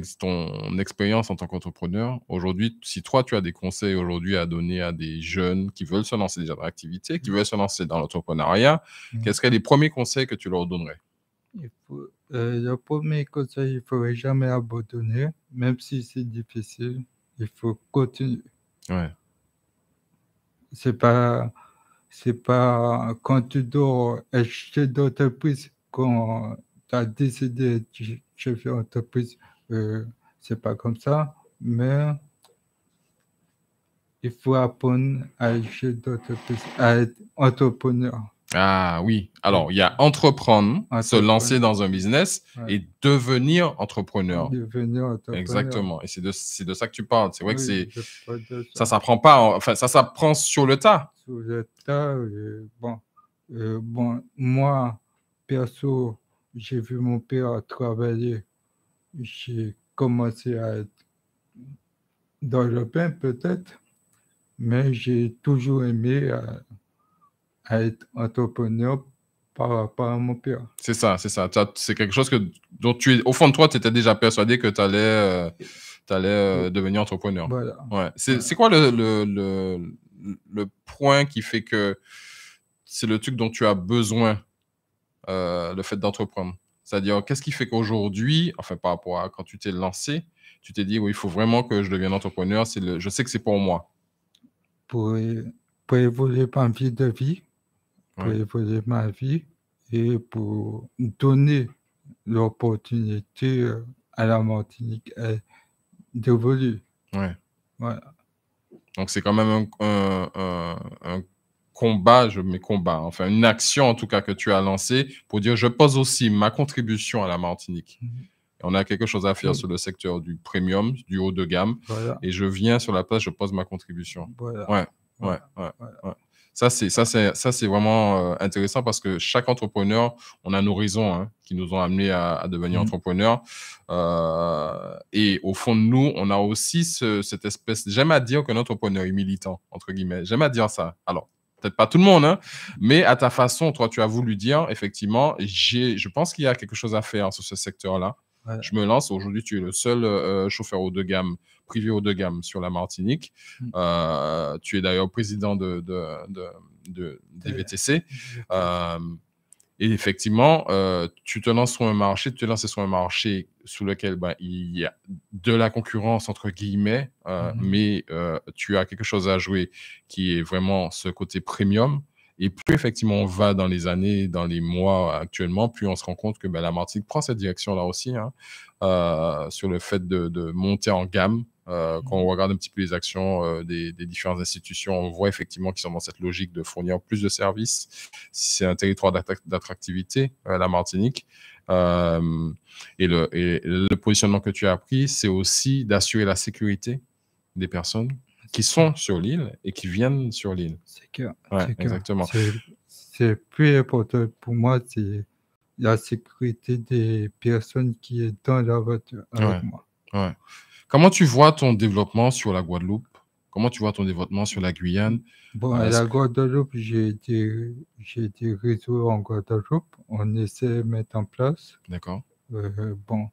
expérience en tant qu'entrepreneur, aujourd'hui, si toi, tu as des conseils aujourd'hui à donner à des jeunes qui veulent se lancer déjà dans l'activité, qui veulent se lancer dans l'entrepreneuriat, quels seraient les premiers conseils que tu leur donnerais? Le premier conseil, il ne faudrait jamais abandonner, même si c'est difficile, il faut continuer. Ouais. C'est pas quand tu dois être chef d'entreprise, quand tu as décidé d'être chef d'entreprise, c'est pas comme ça, mais il faut apprendre à être chef d'entreprise, à être entrepreneur. Ah oui. Alors, il y a entreprendre, se lancer dans un business et devenir entrepreneur. Devenir entrepreneur. Exactement. Et c'est de ça que tu parles. C'est vrai que ça ça s'apprend pas. Enfin, ça s'apprend sur le tas. sur le tas. Bon, moi, perso, j'ai vu mon père travailler. J'ai commencé à être dans le pain, peut-être, mais j'ai toujours aimé à être entrepreneur par rapport à mon père. C'est ça. C'est quelque chose dont au fond de toi, tu étais déjà persuadé que tu allais devenir entrepreneur. Voilà. Ouais. C'est quoi le point qui fait que c'est le truc dont tu as besoin, le fait d'entreprendre? C'est-à-dire, qu'est-ce qui fait qu'aujourd'hui, enfin par rapport à quand tu t'es lancé, tu t'es dit, oui, il faut vraiment que je devienne entrepreneur, je sais que c'est pour moi. Pour évoluer ma vie de vie, évoluer ma vie et pour donner l'opportunité à la Martinique d'évoluer. Ouais. Voilà. Donc, c'est quand même un combat, enfin une action en tout cas que tu as lancée pour dire je pose aussi ma contribution à la Martinique. On a quelque chose à faire sur le secteur du premium, du haut de gamme, et je viens sur la place, je pose ma contribution. Voilà. Ouais. Ça, c'est vraiment intéressant parce que chaque entrepreneur, on a nos raisons, hein, qui nous ont amenés à devenir entrepreneurs. Et au fond de nous, on a aussi cette espèce... J'aime à dire qu'un entrepreneur est militant, entre guillemets. J'aime à dire ça. Alors, peut-être pas tout le monde, hein, mais à ta façon, toi, tu as voulu dire, effectivement, je pense qu'il y a quelque chose à faire sur ce secteur-là. Voilà. Je me lance. Aujourd'hui, tu es le seul chauffeur haut de gamme, privé haut de gamme sur la Martinique. Tu es d'ailleurs président des VTC. Et effectivement, tu te lances sur un marché, sur lequel il y a de la concurrence, entre guillemets, mais tu as quelque chose à jouer qui est vraiment ce côté premium. Et plus effectivement on va dans les années, dans les mois actuellement, plus on se rend compte que la Martinique prend cette direction-là aussi, hein, sur le fait de monter en gamme. Quand on regarde un petit peu les actions des différentes institutions, on voit effectivement qu'ils sont dans cette logique de fournir plus de services. C'est un territoire d'attractivité, la Martinique. Et le positionnement que tu as pris, c'est aussi d'assurer la sécurité des personnes qui sont sur l'île et qui viennent sur l'île. C'est que, Ouais, c'est que exactement. c'est plus important pour moi, c'est la sécurité des personnes qui est dans la voiture avec moi. Ouais. Comment tu vois ton développement sur la Guadeloupe? Comment tu vois ton développement sur la Guyane? Bon, à la Guadeloupe, j'ai des réseaux en Guadeloupe. On essaie de mettre en place. D'accord. Bon,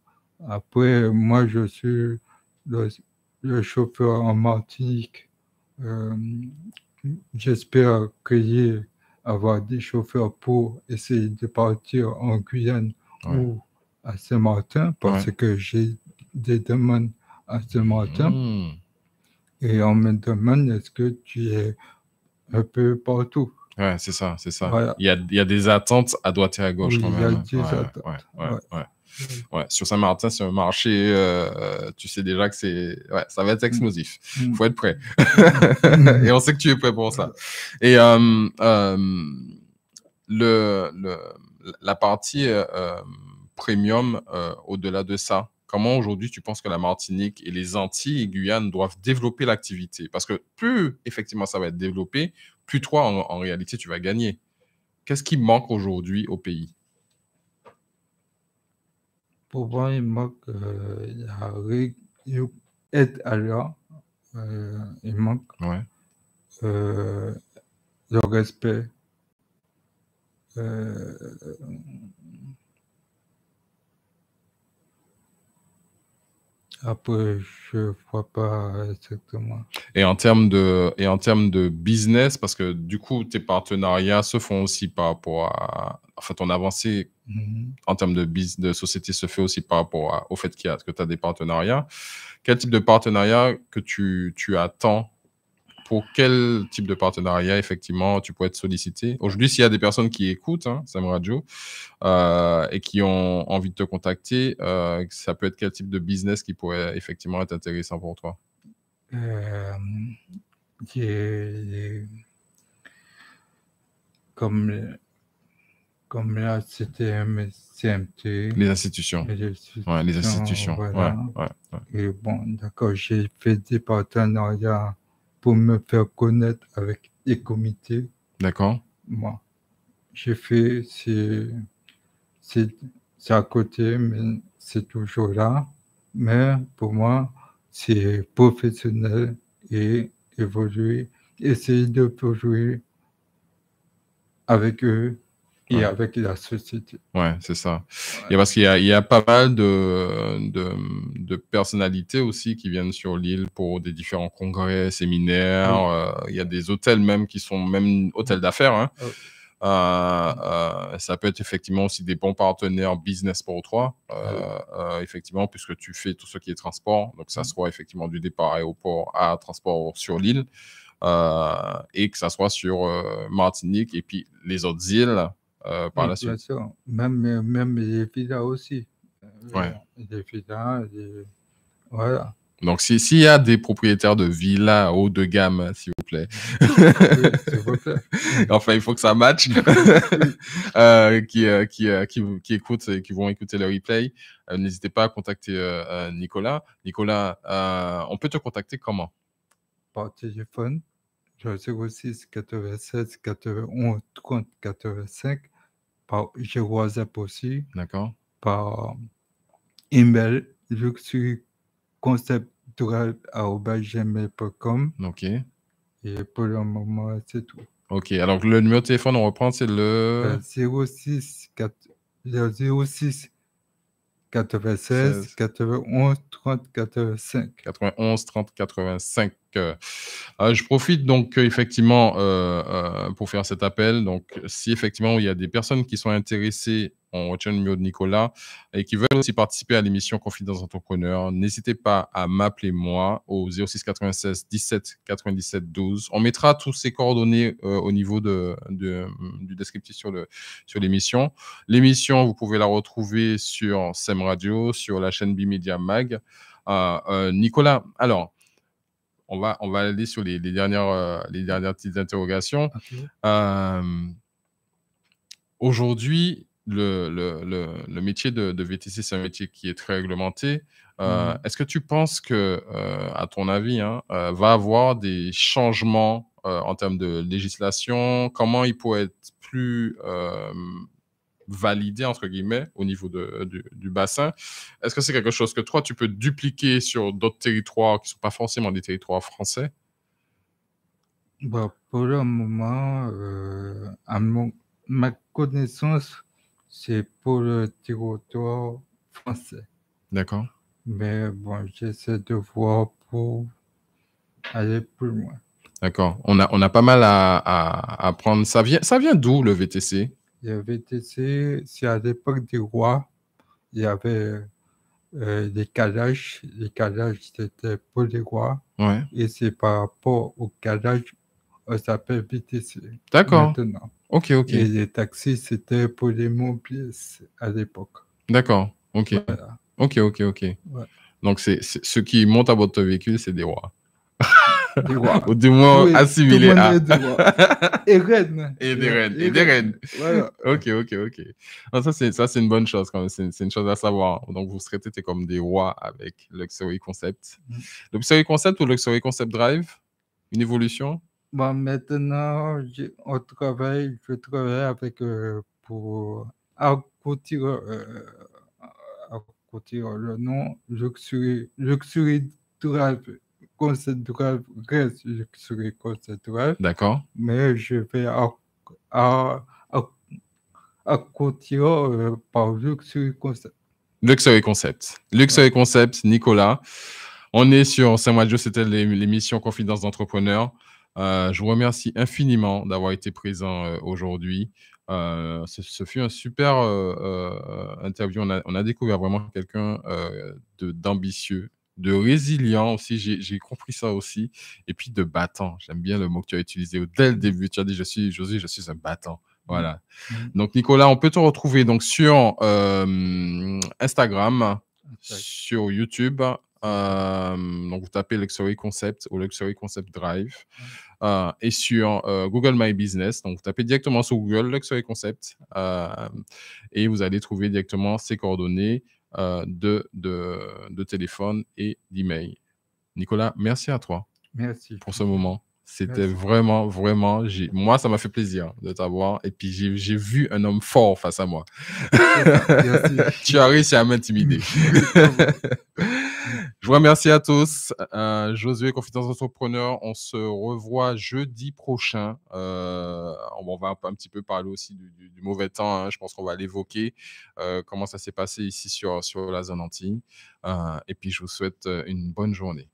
après, moi, je suis le chauffeur en Martinique. J'espère avoir des chauffeurs pour essayer de partir en Guyane ou à Saint-Martin parce que j'ai des demandes à Saint-Martin. Et on me demande est-ce que tu es un peu partout. Ouais, c'est ça. Voilà. Il y a des attentes à droite et à gauche quand même. Il y a des attentes. Ouais. Sur Saint-Martin, c'est un marché, tu sais déjà que ça va être explosif. Faut être prêt. Et on sait que tu es prêt pour ça. Et la partie premium, au-delà de ça, comment aujourd'hui tu penses que la Martinique et les Antilles et Guyane doivent développer l'activité? Parce que plus effectivement ça va être développé, plus toi en réalité tu vas gagner. Qu'est-ce qui manque aujourd'hui au pays? Pour moi, il manque aide à l'heure. Il manque le respect. Après, je vois pas exactement. Et en termes de business, parce que du coup, tes partenariats se font aussi par rapport à... En fait, ton avancée en termes de société se fait aussi par rapport au fait que tu as des partenariats. Quel type de partenariat que tu attends? Pour quel type de partenariat, effectivement, tu pourrais être sollicité? Aujourd'hui, s'il y a des personnes qui écoutent Sam Radio et qui ont envie de te contacter, ça peut être quel type de business qui pourrait effectivement être intéressant pour toi? Comme la CTM, CMT. Les institutions. Les institutions. Voilà. Et bon, d'accord, j'ai fait des partenariats pour me faire connaître avec les comités. D'accord. Moi, j'ai fait, c'est à côté, mais c'est toujours là. Mais pour moi, c'est professionnel et évoluer, essayer de évoluer avec eux et avec la société. Ouais, c'est ça. Et parce qu'il y a pas mal de personnalités aussi qui viennent sur l'île pour des différents congrès, séminaires. Il y a des hôtels même qui sont même hôtels d'affaires. Ça peut être effectivement aussi des bons partenaires business pour toi, effectivement, puisque tu fais tout ce qui est transport. Donc, ça soit effectivement du départ aéroport à transport sur l'île et que ça soit sur Martinique et puis les autres îles. Par la suite. Bien sûr, même les villas aussi. Les villas, voilà. Donc, s'il y a des propriétaires de villas haut de gamme, s'il vous plaît. S'il vous plaît. Enfin, il faut que ça matche. Qui écoutent et qui vont écouter le replay. N'hésitez pas à contacter Nicolas. Nicolas, on peut te contacter comment? Par téléphone, 06 96 91 30 85. J'ai WhatsApp aussi. D'accord. Par email, je suis conceptural@gmail.com. OK. Et pour le moment, c'est tout. OK. Alors, le numéro de téléphone, on reprend, c'est le 06 96 91 30 85. 91 30 85. Je profite donc effectivement pour faire cet appel. Donc, si effectivement il y a des personnes qui sont intéressées, on retient le numéro de Nicolas et qui veulent aussi participer à l'émission Confidence d'entrepreneur, n'hésitez pas à m'appeler moi au 06 96 17 97 12. On mettra tous ces coordonnées au niveau du descriptif sur l'émission. L'émission, vous pouvez la retrouver sur Sam Radio, sur la chaîne Bimedia Mag. Nicolas, alors, on va aller sur les dernières petites interrogations. Okay. Aujourd'hui, le métier de VTC, c'est un métier qui est très réglementé. Est-ce que tu penses que, à ton avis, hein, va avoir des changements en termes de législation? Comment il pourrait être plus validé, entre guillemets, au niveau du bassin? Est-ce que c'est quelque chose que toi, tu peux dupliquer sur d'autres territoires qui ne sont pas forcément des territoires français? Bah, pour le moment, à ma connaissance, c'est pour le territoire français. D'accord. Mais bon, j'essaie de voir pour aller plus loin. D'accord. On a pas mal à apprendre. Ça vient d'où, le VTC? Le VTC, c'est à l'époque des rois. Il y avait des calages. Les calages, c'était pour les rois. Ouais. Et c'est par rapport au calage, on s'appelle VTC. D'accord. Maintenant. Ok. Et les taxis, c'était pour les mobiliers à l'époque. D'accord. Ok. Voilà. Ok. Ouais. Donc, ceux qui montent à bord de ton véhicule, c'est des rois. Des rois. Ou du moins assimilés à. Des rois. Et reines. Et des reines. Voilà. Ok. Ah, ça, c'est une bonne chose quand même. C'est une chose à savoir. Donc, vous serez traités comme des rois avec Luxury Concept. Luxury Concept ou Luxury Concept Drive? Une évolution? Bon, maintenant, je travaille avec pour accourcir le nom Luxury Drive. Concept Drive reste Luxury Concept Drive. D'accord. Mais je vais accourcir par Luxury Concept. Luxury Concept. Luxury Concept, Nicolas. On est sur Sam Radio, c'était l'émission Confidence d'entrepreneur. Je vous remercie infiniment d'avoir été présent aujourd'hui. Ce fut un super interview. On a découvert vraiment quelqu'un d'ambitieux, de résilient aussi. J'ai compris ça aussi. Et puis de battant. J'aime bien le mot que tu as utilisé dès le début. Tu as dit, Josué, je suis un battant. Voilà. Donc, Nicolas, on peut te retrouver donc, sur Instagram, sur YouTube. Donc, vous tapez Luxury Concept ou Luxury Concept Drive. Et sur Google My Business. Donc, vous tapez directement sur Google Luxury Concept et vous allez trouver directement ses coordonnées de téléphone et d'email. Nicolas, merci à toi. Merci. Pour ce moment. C'était vraiment, moi, ça m'a fait plaisir de t'avoir. Et puis, j'ai vu un homme fort face à moi. Tu as réussi à m'intimider. Je vous remercie à tous. Josué, Confidence d'entrepreneur. On se revoit jeudi prochain. On va un petit peu parler aussi du mauvais temps. Hein. Je pense qu'on va l'évoquer. Comment ça s'est passé ici sur la zone Antilles. Et puis, je vous souhaite une bonne journée.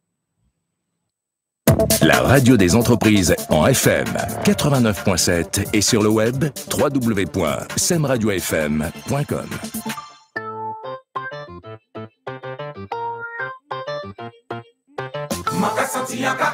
La radio des entreprises en FM 89.7 et sur le web www.semradiofm.com. Maka Santiago.